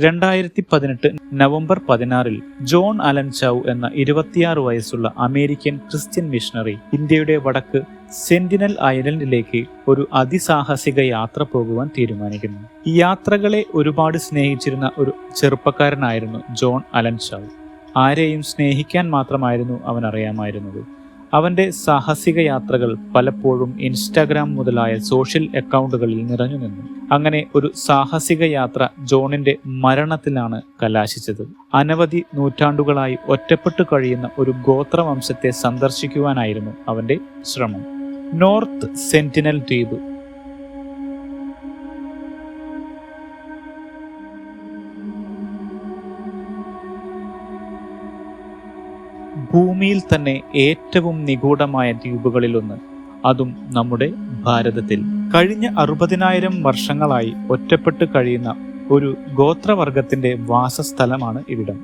2018 November 16 John Allen ചൗ എന്ന 26 വയസ്സുള്ള American Christian missionary ഇന്ത്യയുടെ വടക്ക് സെന്റിനൽ ഐലൻഡിലേക്ക് ഒരു അതിസാഹസിക യാത്ര പോകുവാൻ തീരുമാനിക്കുന്നു. ഈ യാത്രകളെ ഒരുപാട് സ്നേഹിച്ചിരുന്ന ഒരു ചെറുപ്പക്കാരനായിരുന്നു ജോൺ അലൻ ചൗ. ആരെയും സ്നേഹിക്കാൻ മാത്രമായിരുന്നു അവൻ അറിയാമായിരുന്നത്. അവന്റെ സാഹസിക യാത്രകൾ പലപ്പോഴും ഇൻസ്റ്റാഗ്രാം മുതലായ സോഷ്യൽ അക്കൗണ്ടുകളിൽ നിറഞ്ഞു നിന്നു. അങ്ങനെ ഒരു സാഹസിക യാത്ര ജോണിന്റെ മരണത്തിലാണ് കലാശിച്ചത്. അനവധി നൂറ്റാണ്ടുകളായി ഒറ്റപ്പെട്ടു കഴിയുന്ന ഒരു ഗോത്രവംശത്തെ സന്ദർശിക്കുവാനായിരുന്നു അവന്റെ ശ്രമം. നോർത്ത് സെന്റിനൽ ദ്വീപ്. ഭൂമിയിൽ തന്നെ ഏറ്റവും നിഗൂഢമായ ദ്വീപുകളിലൊന്ന്, അതും നമ്മുടെ ഭാരതത്തിൽ. കഴിഞ്ഞ 60,000 വർഷങ്ങളായി ഒറ്റപ്പെട്ട് കഴിയുന്ന ഒരു ഗോത്രവർഗത്തിന്റെ വാസസ്ഥലമാണ് ഇവിടം.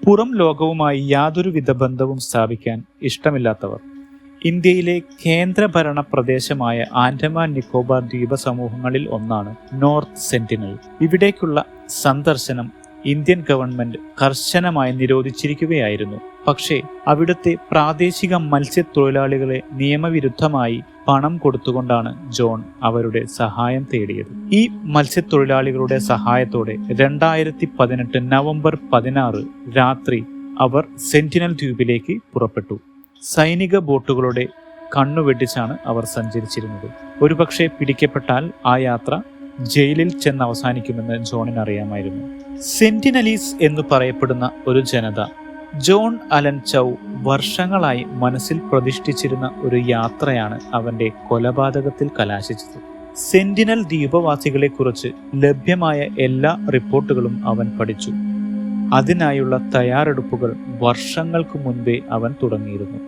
പുറം ലോകവുമായി യാതൊരുവിധ ബന്ധവും സ്ഥാപിക്കാൻ ഇഷ്ടമില്ലാത്തവർ. ഇന്ത്യയിലെ കേന്ദ്രഭരണ പ്രദേശമായ ആൻഡമാൻ നിക്കോബാർ ദ്വീപ സമൂഹങ്ങളിൽ ഒന്നാണ് നോർത്ത് സെന്റിനൽ. ഇവിടേക്കുള്ള സന്ദർശനം ഇന്ത്യൻ ഗവൺമെന്റ് കർശനമായി നിരോധിച്ചിരിക്കുകയായിരുന്നു. പക്ഷേ അവിടുത്തെ പ്രാദേശിക മത്സ്യത്തൊഴിലാളികളെ നിയമവിരുദ്ധമായി പണം കൊടുത്തുകൊണ്ടാണ് ജോൺ അവരുടെ സഹായം തേടിയത്. ഈ മത്സ്യത്തൊഴിലാളികളുടെ സഹായത്തോടെ 2018 നവംബർ 16 രാത്രി അവർ സെന്റിനൽ ദ്വീപിലേക്ക് പുറപ്പെട്ടു. സൈനിക ബോട്ടുകളുടെ കണ്ണുവെട്ടിച്ചാണ് അവർ സഞ്ചരിച്ചിരുന്നത്. ഒരുപക്ഷെ പിടിക്കപ്പെട്ടാൽ ആ യാത്ര ജയിലിൽ ചെന്ന് അവസാനിക്കുമെന്ന് ജോണിന് അറിയാമായിരുന്നു. സെന്റിനലീസ് എന്ന് പറയപ്പെടുന്ന ഒരു ജനത ജോൺ അലൻ ചൗ വർഷങ്ങളായി മനസ്സിൽ പ്രതിഷ്ഠിച്ചിരുന്ന ഒരു യാത്രയാണ് അവന്റെ കൊലപാതകത്തിൽ കലാശിച്ചത്. സെന്റിനൽ ദ്വീപവാസികളെക്കുറിച്ച് ലഭ്യമായ എല്ലാ റിപ്പോർട്ടുകളും അവൻ പഠിച്ചു. അതിനായുള്ള തയ്യാറെടുപ്പുകൾ വർഷങ്ങൾക്ക് മുൻപേ അവൻ തുടങ്ങിയിരുന്നു.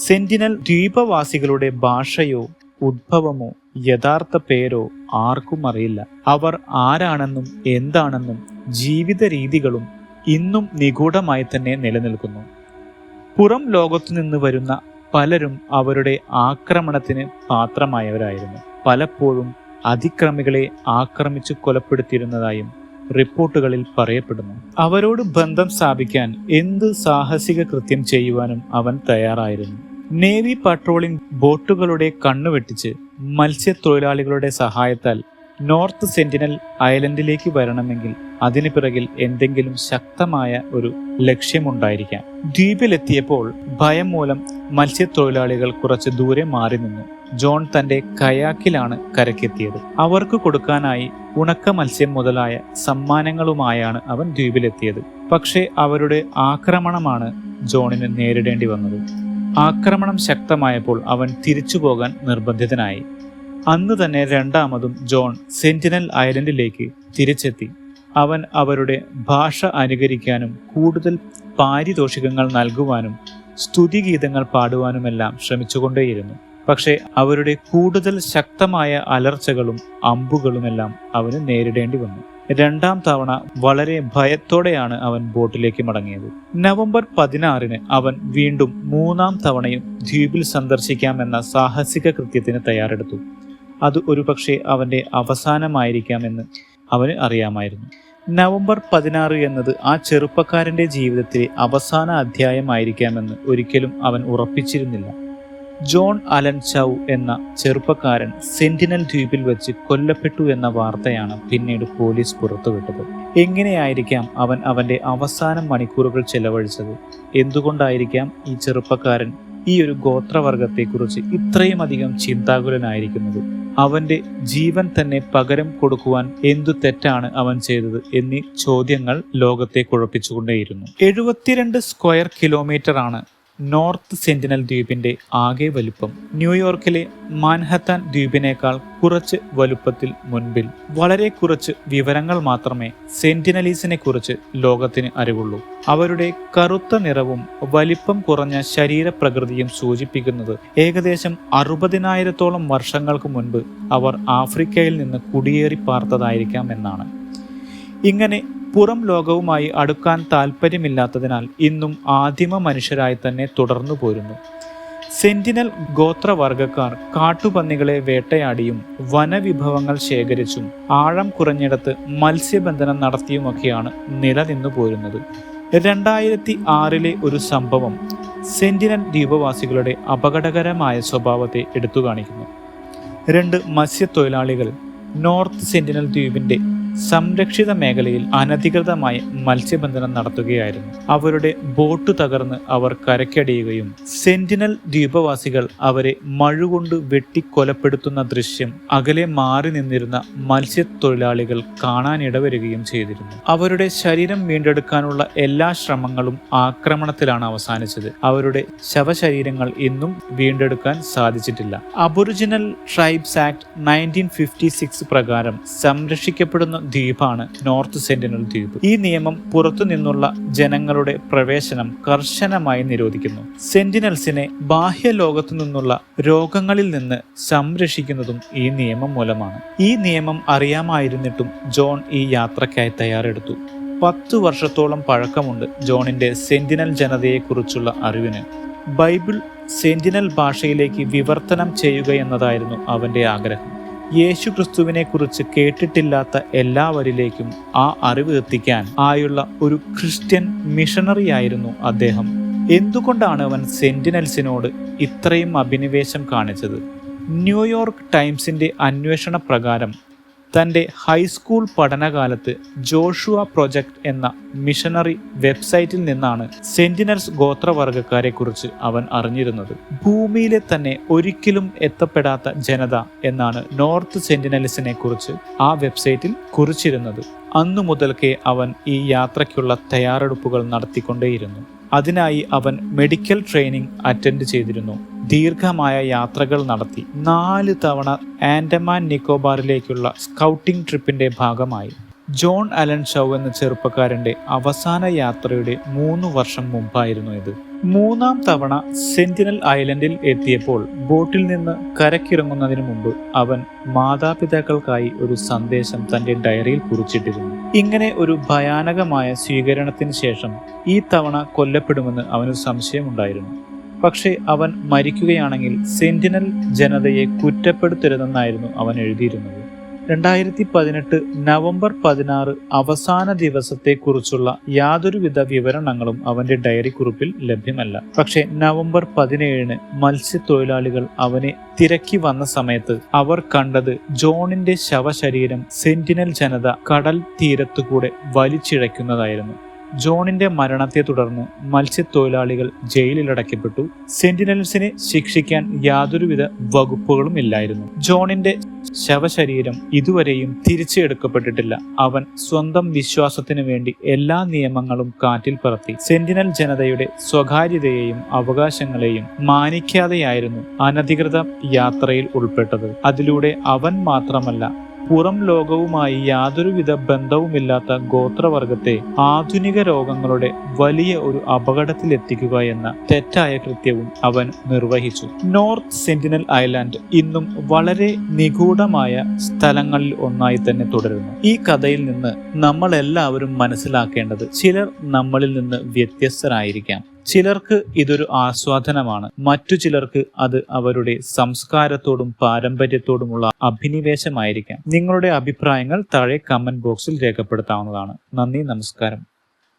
സെന്റിനൽ ദ്വീപവാസികളുടെ ഭാഷയോ ഉദ്ഭവമോ യഥാർത്ഥ പേരോ ആർക്കും അറിയില്ല. അവർ ആരാണെന്നും എന്താണെന്നും ജീവിത രീതികളും ഇന്നും നിഗൂഢമായി തന്നെ നിലനിൽക്കുന്നു. പുറം ലോകത്തു നിന്ന് വരുന്ന പലരും അവരുടെ ആക്രമണത്തിന് പാത്രമായവരായിരുന്നു. പലപ്പോഴും അതിക്രമികളെ ആക്രമിച്ചു കൊലപ്പെടുത്തിയിരുന്നതായും റിപ്പോർട്ടുകളിൽ പറയപ്പെടുന്നു. അവരോട് ബന്ധം സ്ഥാപിക്കാൻ എന്ത് സാഹസിക കൃത്യം ചെയ്യുവാനും അവൻ തയ്യാറായിരുന്നു. നേവി പട്രോളിംഗ് ബോട്ടുകളുടെ കണ്ണുവെട്ടിച്ച് മത്സ്യത്തൊഴിലാളികളുടെ സഹായത്താൽ നോർത്ത് സെന്റിനൽ ഐലൻഡിലേക്ക് വരണമെങ്കിൽ അതിനു പിറകിൽ എന്തെങ്കിലും ശക്തമായ ഒരു ലക്ഷ്യമുണ്ടായിരിക്കാം. ദ്വീപിലെത്തിയപ്പോൾ ഭയം മൂലം മത്സ്യത്തൊഴിലാളികൾ കുറച്ച് ദൂരെ മാറി നിന്നു. ജോൺ തന്റെ കയാക്കിലാണ് കരക്കെത്തിയത്. അവർക്ക് കൊടുക്കാനായി ഉണക്ക മത്സ്യം മുതലായ സമ്മാനങ്ങളുമായാണ് അവൻ ദ്വീപിലെത്തിയത്. പക്ഷേ അവരുടെ ആക്രമണമാണ് ജോണിന് നേരിടേണ്ടി വന്നത്. ആക്രമണം ശക്തമായപ്പോൾ അവൻ തിരിച്ചു പോകാൻ നിർബന്ധിതനായി. അന്ന് തന്നെ രണ്ടാമതും ജോൺ സെന്റിനൽ ഐലൻഡിലേക്ക് തിരിച്ചെത്തി. അവൻ അവരുടെ ഭാഷ അനുകരിക്കാനും കൂടുതൽ പാരിതോഷികങ്ങൾ നൽകുവാനും സ്തുതിഗീതങ്ങൾ പാടുവാനുമെല്ലാം ശ്രമിച്ചുകൊണ്ടേയിരുന്നു. പക്ഷേ അവരുടെ കൂടുതൽ ശക്തമായ അലർച്ചകളും അമ്പുകളുമെല്ലാം അവന് നേരിടേണ്ടി വന്നു. രണ്ടാം തവണ വളരെ ഭയത്തോടെയാണ് അവൻ ബോട്ടിലേക്ക് മടങ്ങിയത്. നവംബർ 16 അവൻ വീണ്ടും മൂന്നാം തവണയും ദ്വീപിൽ സന്ദർശിക്കാമെന്ന സാഹസിക കൃത്യത്തിന് തയ്യാറെടുത്തു. അത് ഒരുപക്ഷെ അവന്റെ അവസാനമായിരിക്കാമെന്ന് അവന് അറിയാമായിരുന്നു. നവംബർ 16 എന്നത് ആ ചെറുപ്പക്കാരന്റെ ജീവിതത്തിലെ അവസാന അധ്യായമായിരിക്കാമെന്ന് ഒരിക്കലും അവൻ ഉറപ്പിച്ചിരുന്നില്ല. ജോൺ അലൻ ചൗ എന്ന ചെറുപ്പക്കാരൻ സെന്റിനൽ ദ്വീപിൽ വെച്ച് കൊല്ലപ്പെട്ടു എന്ന വാർത്തയാണ് പിന്നീട് പോലീസ് പുറത്തുവിട്ടത്. എങ്ങനെയായിരിക്കാം അവൻ അവന്റെ അവസാന മണിക്കൂറുകൾ ചെലവഴിച്ചത്? എന്തുകൊണ്ടായിരിക്കാം ഈ ചെറുപ്പക്കാരൻ ഈ ഒരു ഗോത്രവർഗത്തെക്കുറിച്ച് ഇത്രയും അധികം ചിന്താകുലനായിരിക്കുന്നത്? അവന്റെ ജീവൻ തന്നെ പകരം കൊടുക്കുവാൻ എന്തു തെറ്റാണ് അവൻ ചെയ്തത് എന്നീ ചോദ്യങ്ങൾ ലോകത്തെ കുഴപ്പിച്ചുകൊണ്ടേയിരുന്നു. 72 സ്ക്വയർ കിലോമീറ്റർ ആണ് നോർത്ത് സെന്റിനൽ ദ്വീപിന്റെ ആകെ വലുപ്പം. ന്യൂയോർക്കിലെ മാൻഹത്താൻ ദ്വീപിനേക്കാൾ കുറച്ച് വലുപ്പത്തിൽ മുൻപിൽ. വളരെ കുറച്ച് വിവരങ്ങൾ മാത്രമേ സെന്റിനലീസിനെ കുറിച്ച് ലോകത്തിന് അറിവുള്ളൂ. അവരുടെ കറുത്ത നിറവും വലിപ്പം കുറഞ്ഞ ശരീരപ്രകൃതിയും സൂചിപ്പിക്കുന്നത് ഏകദേശം 60,000-ഓളം വർഷങ്ങൾക്ക് മുൻപ് അവർ ആഫ്രിക്കയിൽ നിന്ന് കുടിയേറി പാർത്തതായിരിക്കാം എന്നാണ്. ഇങ്ങനെ പുറം ലോകവുമായി അടുക്കാൻ താല്പര്യമില്ലാത്തതിനാൽ ഇന്നും ആദിമ മനുഷ്യരായി തന്നെ തുടർന്നു പോരുന്നു. സെന്റിനൽ ഗോത്രവർഗക്കാർ കാട്ടുപന്നികളെ വേട്ടയാടിയും വനവിഭവങ്ങൾ ശേഖരിച്ചും ആഴം കുറഞ്ഞിടത്ത് മത്സ്യബന്ധനം നടത്തിയുമൊക്കെയാണ് നിലനിന്നു പോരുന്നത്. 2006 ഒരു സംഭവം സെന്റിനൽ ദ്വീപവാസികളുടെ അപകടകരമായ സ്വഭാവത്തെ എടുത്തുകാണിക്കുന്നു. 2 മത്സ്യത്തൊഴിലാളികൾ നോർത്ത് സെന്റിനൽ ദ്വീപിന്റെ സംരക്ഷിത മേഖലയിൽ അനധികൃതമായി മത്സ്യബന്ധനം നടത്തുകയായിരുന്നു. അവരുടെ ബോട്ട് തകർന്ന് അവർ കരയ്ക്കടിയുകയും സെന്റിനൽ ദ്വീപവാസികൾ അവരെ മഴുകൊണ്ട് വെട്ടിക്കൊലപ്പെടുത്തുന്ന ദൃശ്യം അകലെ മാറി നിന്നിരുന്ന മത്സ്യത്തൊഴിലാളികൾ കാണാനിടവരികയും ചെയ്തിരുന്നു. അവരുടെ ശരീരം വീണ്ടെടുക്കാനുള്ള എല്ലാ ശ്രമങ്ങളും ആക്രമണത്തിലാണ് അവസാനിച്ചത്. അവരുടെ ശവശരീരങ്ങൾ ഇന്നും വീണ്ടെടുക്കാൻ സാധിച്ചിട്ടില്ല. അബോറിജിനൽ ട്രൈബ്സ് ആക്ട് 1956 പ്രകാരം സംരക്ഷിക്കപ്പെടുന്ന ദ്വീപാണ് നോർത്ത് സെന്റിനൽ ദ്വീപ്. ഈ നിയമം പുറത്തു നിന്നുള്ള ജനങ്ങളുടെ പ്രവേശനം കർശനമായി നിരോധിക്കുന്നു. സെന്റിനൽസിനെ ബാഹ്യ ലോകത്തു നിന്നുള്ള രോഗങ്ങളിൽ നിന്ന് സംരക്ഷിക്കുന്നതും ഈ നിയമം മൂലമാണ്. ഈ നിയമം അറിയാമായിരുന്നിട്ടും ജോൺ ഈ യാത്രയ്ക്കായി തയ്യാറെടുത്തു. 10 വർഷത്തോളം പഴക്കമുണ്ട് ജോണിന്റെ സെന്റിനൽ ജനതയെക്കുറിച്ചുള്ള അറിവിന്. ബൈബിൾ സെന്റിനൽ ഭാഷയിലേക്ക് വിവർത്തനം ചെയ്യുക എന്നതായിരുന്നു അവന്റെ ആഗ്രഹം. യേശു ക്രിസ്തുവിനെ കുറിച്ച് കേട്ടിട്ടില്ലാത്ത എല്ലാവരിലേക്കും ആ അറിവ് എത്തിക്കാൻ ആയുള്ള ഒരു ക്രിസ്ത്യൻ മിഷണറി ആയിരുന്നു അദ്ദേഹം. എന്തുകൊണ്ടാണ് അവൻ സെന്റിനൽസിനോട് ഇത്രയും അഭിനിവേശം കാണിച്ചത്? ന്യൂയോർക്ക് ടൈംസിന്റെ അന്വേഷണ പ്രകാരം തൻ്റെ ഹൈസ്കൂൾ പഠനകാലത്ത് ജോഷുവ പ്രൊജക്ട് എന്ന മിഷണറി വെബ്സൈറ്റിൽ നിന്നാണ് സെന്റിനൽസ് ഗോത്രവർഗക്കാരെ കുറിച്ച് അവൻ അറിഞ്ഞിരുന്നത്. ഭൂമിയിലെ തന്നെ ഒരിക്കലും എത്തപ്പെടാത്ത ജനത എന്നാണ് നോർത്ത് സെന്റിനൽസിനെ കുറിച്ച് ആ വെബ്സൈറ്റിൽ കുറിച്ചിരുന്നത്. അന്നു മുതൽക്കേ അവൻ ഈ യാത്രയ്ക്കുള്ള തയ്യാറെടുപ്പുകൾ നടത്തിക്കൊണ്ടേയിരുന്നു. അതിനായി അവൻ മെഡിക്കൽ ട്രെയിനിങ് അറ്റൻഡ് ചെയ്തിരുന്നു. ദീർഘമായ യാത്രകൾ നടത്തി. 4 തവണ ആൻഡമാൻ നിക്കോബാറിലേക്കുള്ള സ്കൗട്ടിംഗ് ട്രിപ്പിന്റെ ഭാഗമായി. ജോൺ അലൻ ചൗ എന്ന ചെറുപ്പക്കാരന്റെ അവസാന യാത്രയുടെ 3 വർഷം മുമ്പായിരുന്നു ഇത്. 3-ാം തവണ സെന്റിനൽ ഐലൻഡിൽ എത്തിയപ്പോൾ ബോട്ടിൽ നിന്ന് കരക്കിറങ്ങുന്നതിന് മുമ്പ് അവൻ മാതാപിതാക്കൾക്കായി ഒരു സന്ദേശം തന്റെ ഡയറിയിൽ കുറിച്ചിട്ടിരുന്നു. ഇങ്ങനെ ഒരു ഭയാനകമായ സ്വീകരണത്തിന് ശേഷം ഈ തവണ കൊല്ലപ്പെടുമെന്ന് അവന് സംശയമുണ്ടായിരുന്നു. പക്ഷേ അവൻ മരിക്കുകയാണെങ്കിൽ സെന്റിനൽ ജനതയെ കുറ്റപ്പെടുത്തരുതെന്നായിരുന്നു അവൻ എഴുതിയിരുന്നത്. 2018 നവംബർ 16 അവസാന ദിവസത്തെക്കുറിച്ചുള്ള യാതൊരുവിധ വിവരണങ്ങളും അവന്റെ ഡയറി കുറിപ്പിൽ ലഭ്യമല്ല. പക്ഷേ നവംബർ 17 മത്സ്യത്തൊഴിലാളികൾ അവനെ തിരക്കി വന്ന സമയത്ത് അവർ കണ്ടത് ജോണിന്റെ ശവശരീരം സെന്റിനൽ ജനത കടൽ തീരത്തുകൂടെ വലിച്ചിഴയ്ക്കുന്നതായിരുന്നു. ജോണിന്റെ മരണത്തെ തുടർന്ന് മത്സ്യത്തൊഴിലാളികൾ ജയിലിലടയ്ക്കപ്പെട്ടു. സെന്റിനൽസിനെ ശിക്ഷിക്കാൻ യാതൊരുവിധ വകുപ്പുകളും ഇല്ലായിരുന്നു. ജോണിന്റെ ശവശരീരം ഇതുവരെയും തിരിച്ചെടുക്കപ്പെട്ടിട്ടില്ല. അവൻ സ്വന്തം വിശ്വാസത്തിനു വേണ്ടി എല്ലാ നിയമങ്ങളും കാറ്റിൽ പറത്തി. സെന്റിനൽ ജനതയുടെ സ്വകാര്യതയെയും അവകാശങ്ങളെയും മാനിക്കാതെയായിരുന്നു അനധികൃത യാത്രയിൽ ഉൾപ്പെട്ടത്. അതിലൂടെ അവൻ മാത്രമല്ല, പുറം ലോകവുമായി യാതൊരുവിധ ബന്ധവുമില്ലാത്ത ഗോത്രവർഗത്തെ ആധുനിക രോഗങ്ങളുടെ വലിയ ഒരു അപകടത്തിലെത്തിക്കുക എന്ന തെറ്റായ കൃത്യവും അവൻ നിർവഹിച്ചു. നോർത്ത് സെന്റിനൽ ഐലാൻഡ് ഇന്നും വളരെ നിഗൂഢമായ സ്ഥലങ്ങളിൽ ഒന്നായി തന്നെ തുടരുന്നു. ഈ കഥയിൽ നിന്ന് നമ്മൾ എല്ലാവരും മനസ്സിലാക്കേണ്ടത്, ചിലർ നമ്മളിൽ നിന്ന് വ്യത്യസ്തരായിരിക്കാം. ചിലർക്ക് ഇതൊരു ആസ്വാദനമാണ്. മറ്റു ചിലർക്ക് അത് അവരുടെ സംസ്കാരത്തോടും പാരമ്പര്യത്തോടുമുള്ള അഭിനിവേശമായിരിക്കാം. നിങ്ങളുടെ അഭിപ്രായങ്ങൾ താഴെ കമന്റ് ബോക്സിൽ രേഖപ്പെടുത്താവുന്നതാണ്. നന്ദി, നമസ്കാരം.